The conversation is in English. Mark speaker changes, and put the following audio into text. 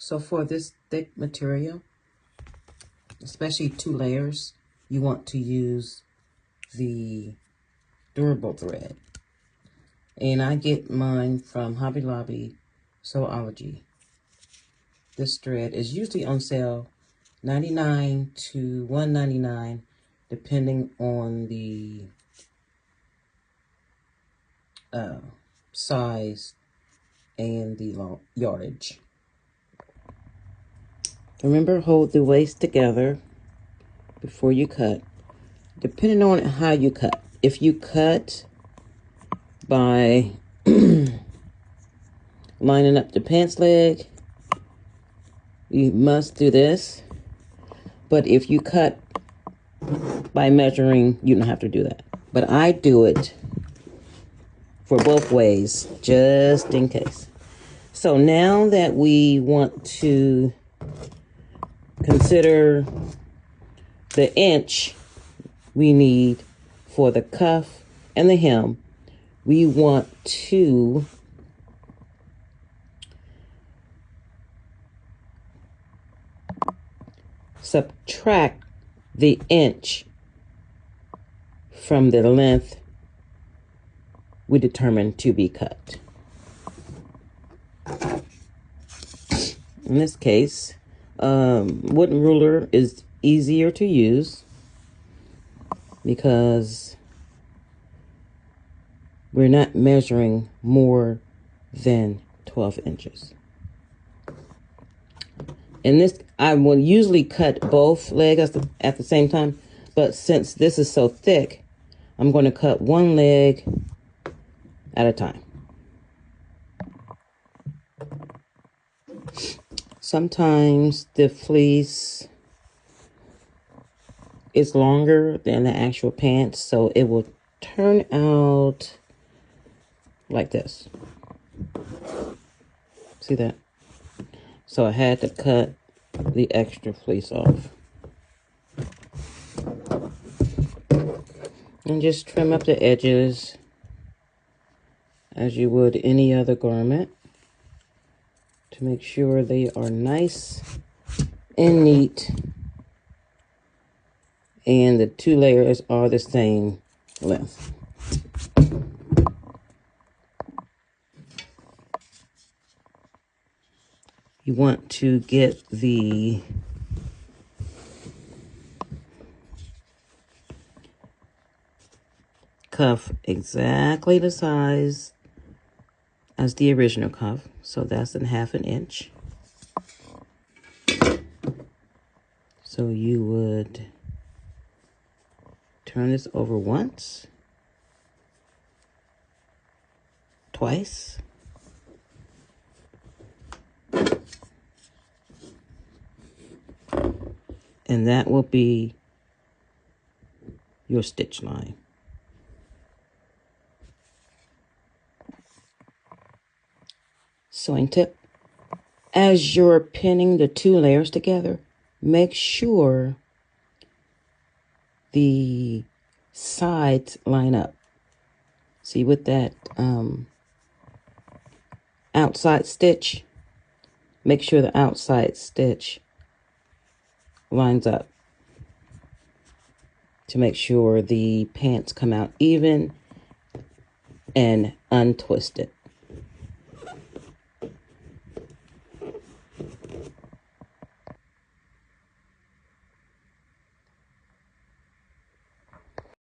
Speaker 1: So for this thick material, especially 2 layers, you want to use the durable thread. And I get mine from Hobby Lobby Sewology. This thread is usually on sale $99 to $199, depending on the size and the yardage. Remember, hold the waist together before you cut, depending on how you cut. If you cut by lining up the pants leg, you must do this. But if you cut by measuring, you don't have to do that. But I do it for both ways, just in case. So now that we want to consider the inch we need for the cuff and the hem, we want to subtract the inch from the length we determined to be cut. In this case, wooden ruler is easier to use because we're not measuring more than 12 inches. In this, I will usually cut both legs at the same time, but since this is so thick, I'm going to cut one leg at a time. Sometimes the fleece is longer than the actual pants, so it will turn out like this. See that? So I had to cut the extra fleece off. And just trim up the edges as you would any other garment to make sure they are nice and neat and the 2 layers are the same length. You want to get the cuff exactly the size as the original cuff. So that's in 1/2 inch. So you would turn this over once, twice, and that will be your stitch line. Sewing tip: as you're pinning the 2 layers together, make sure the sides line up. See, with that outside stitch, make sure the outside stitch lines up to make sure the pants come out even and untwisted.